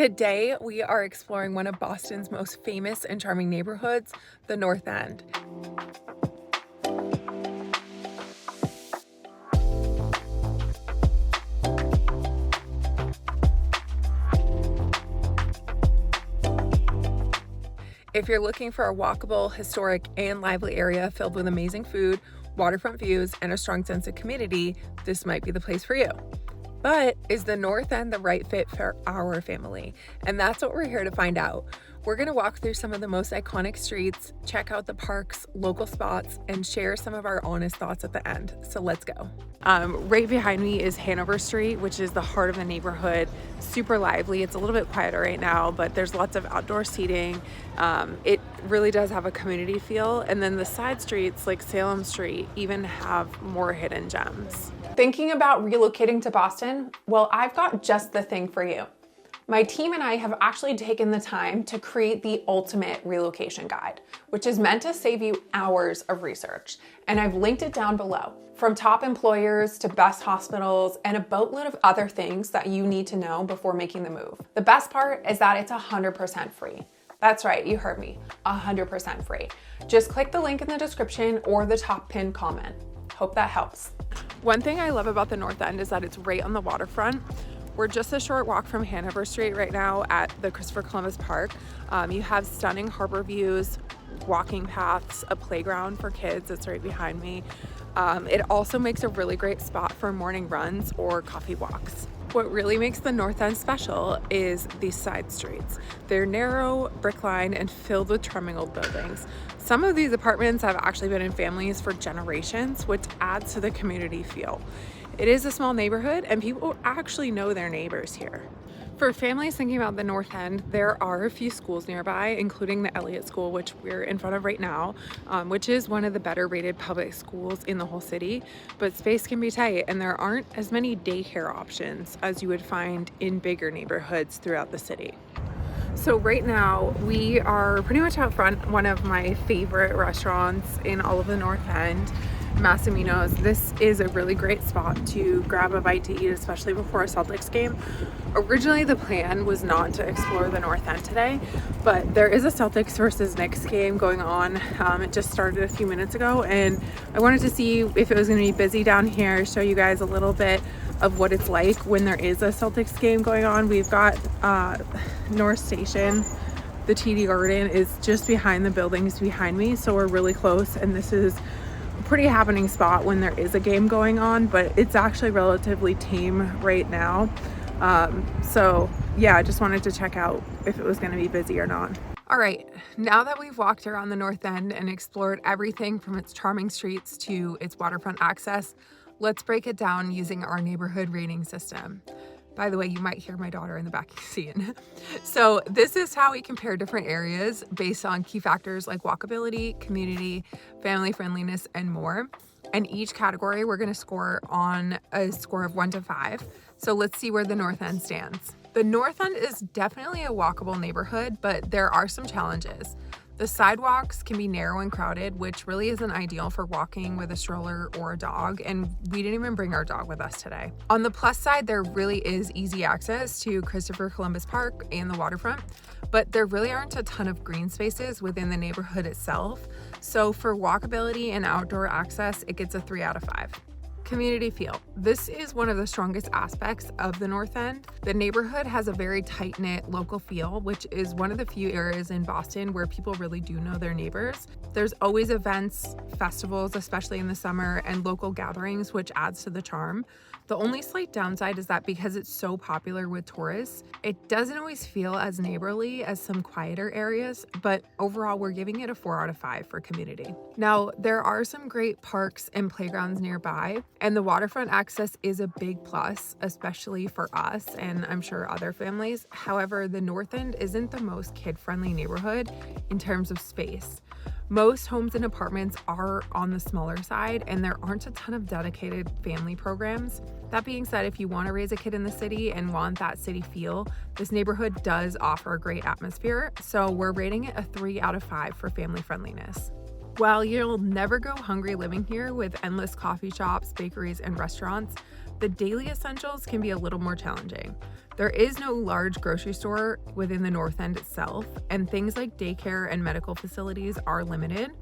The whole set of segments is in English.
Today, we are exploring one of Boston's most famous and charming neighborhoods, the North End. If you're looking for a walkable, historic, and lively area filled with amazing food, waterfront views, and a strong sense of community, this might be the place for you. But is the North End the right fit for our family? And that's what we're here to find out. We're going to walk through some of the most iconic streets, check out the parks, local spots, and share some of our honest thoughts at the end. So let's go. Right behind me is Hanover Street, which is the heart of the neighborhood. Super lively. It's a little bit quieter right now, but there's lots of outdoor seating. It really does have a community feel. And then the side streets like Salem Street even have more hidden gems. Thinking about relocating to Boston? Well, I've got just the thing for you. My team and I have actually taken the time to create the ultimate relocation guide, which is meant to save you hours of research. And I've linked it down below. From top employers to best hospitals and a boatload of other things that you need to know before making the move. The best part is that it's 100% free. That's right, you heard me, 100% free. Just click the link in the description or the top pinned comment. Hope that helps. One thing I love about the North End is that it's right on the waterfront. We're just a short walk from Hanover Street right now at the Christopher Columbus Park. You have stunning harbor views, walking paths, a playground for kids that's right behind me. It also makes a really great spot for morning runs or coffee walks. What really makes the North End special is these side streets. They're narrow, brick lined, and filled with charming old buildings. Some of these apartments have actually been in families for generations, which adds to the community feel. It is a small neighborhood and people actually know their neighbors here. For families thinking about the North End, there are a few schools nearby, including the Elliott School, which we're in front of right now, which is one of the better rated public schools in the whole city, but space can be tight and there aren't as many daycare options as you would find in bigger neighborhoods throughout the city. So right now we are pretty much out front, one of my favorite restaurants in all of the North End, Massimino's. This is a really great spot to grab a bite to eat, especially before a Celtics game. Originally the plan was not to explore the North End today, but there is a Celtics versus Knicks game going on. It just started a few minutes ago and I wanted to see if it was going to be busy down here, show you guys a little bit of what it's like when there is a Celtics game going on. We've got North Station. The TD Garden is just behind the buildings behind me, so we're really close, and this is a pretty happening spot when there is a game going on, but it's actually relatively tame right now. So yeah, I just wanted to check out if it was going to be busy or not. All right, now that we've walked around the North End and explored everything from its charming streets to its waterfront access, let's break it down using our neighborhood rating system. By the way, you might hear my daughter in the back seat. So this is how we compare different areas based on key factors like walkability, community, family friendliness, and more. And each category we're going to score on a score of 1 to 5. So let's see where the North End stands. The North End is definitely a walkable neighborhood, but there are some challenges. The sidewalks can be narrow and crowded, which really isn't ideal for walking with a stroller or a dog, and we didn't even bring our dog with us today. On the plus side, there really is easy access to Christopher Columbus Park and the waterfront, but there really aren't a ton of green spaces within the neighborhood itself. So for walkability and outdoor access, it gets a 3 out of 5. Community feel. This is one of the strongest aspects of the North End. The neighborhood has a very tight-knit local feel, which is one of the few areas in Boston where people really do know their neighbors. There's always events, festivals, especially in the summer, and local gatherings, which adds to the charm. The only slight downside is that because it's so popular with tourists, it doesn't always feel as neighborly as some quieter areas, but overall we're giving it a 4 out of 5 for community. Now, there are some great parks and playgrounds nearby, and the waterfront access is a big plus, especially for us and I'm sure other families. However, the North End isn't the most kid-friendly neighborhood in terms of space. Most homes and apartments are on the smaller side, and there aren't a ton of dedicated family programs. That being said, if you want to raise a kid in the city and want that city feel, this neighborhood does offer a great atmosphere, so we're rating it a 3 out of 5 for family friendliness. While you'll never go hungry living here with endless coffee shops, bakeries, and restaurants, The daily essentials can be a little more challenging. There is no large grocery store within the North End itself, and things like daycare and medical facilities are limited.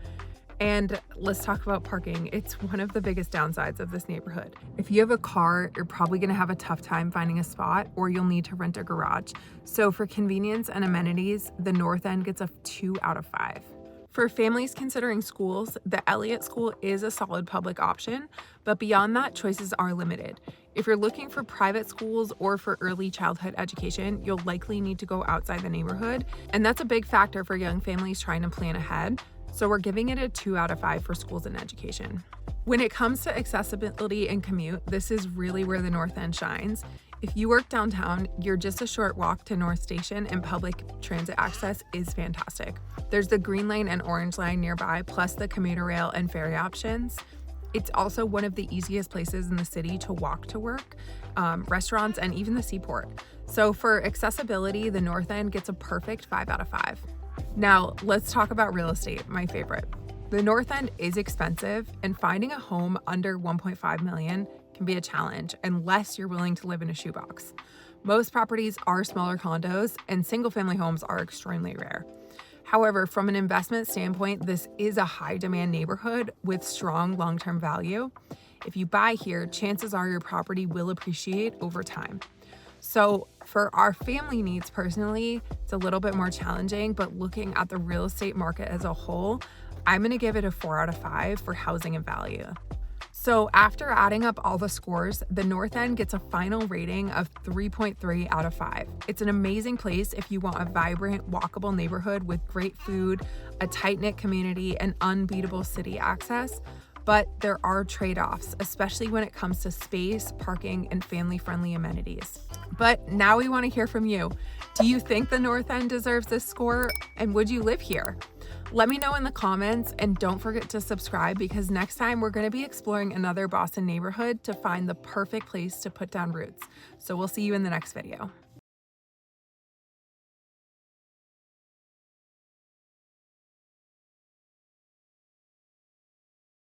And let's talk about parking. It's one of the biggest downsides of this neighborhood. If you have a car, you're probably gonna have a tough time finding a spot, or you'll need to rent a garage. So for convenience and amenities, the North End gets a 2 out of 5. For families considering schools, the Elliott School is a solid public option, but beyond that, choices are limited. If you're looking for private schools or for early childhood education, you'll likely need to go outside the neighborhood, and that's a big factor for young families trying to plan ahead. So we're giving it a 2 out of 5 for schools and education. When it comes to accessibility and commute, this is really where the North End shines. If you work downtown, you're just a short walk to North Station, and public transit access is fantastic. There's the Green Line and Orange Line nearby, plus the commuter rail and ferry options. It's also one of the easiest places in the city to walk to work, restaurants, and even the seaport. So for accessibility, the North End gets a perfect 5 out of 5. Now, let's talk about real estate, my favorite. The North End is expensive, and finding a home under $1.5 million can be a challenge unless you're willing to live in a shoebox. Most properties are smaller condos, and single-family homes are extremely rare. However, from an investment standpoint, this is a high-demand neighborhood with strong long-term value. If you buy here, chances are your property will appreciate over time. So for our family needs personally, it's a little bit more challenging, but looking at the real estate market as a whole, I'm gonna give it a 4 out of 5 for housing and value. So after adding up all the scores, the North End gets a final rating of 3.3 out of 5. It's an amazing place if you want a vibrant, walkable neighborhood with great food, a tight-knit community, and unbeatable city access. But there are trade-offs, especially when it comes to space, parking, and family-friendly amenities. But now we want to hear from you. Do you think the North End deserves this score, and would you live here? Let me know in the comments, and don't forget to subscribe, because next time we're going to be exploring another Boston neighborhood to find the perfect place to put down roots. So we'll see you in the next video.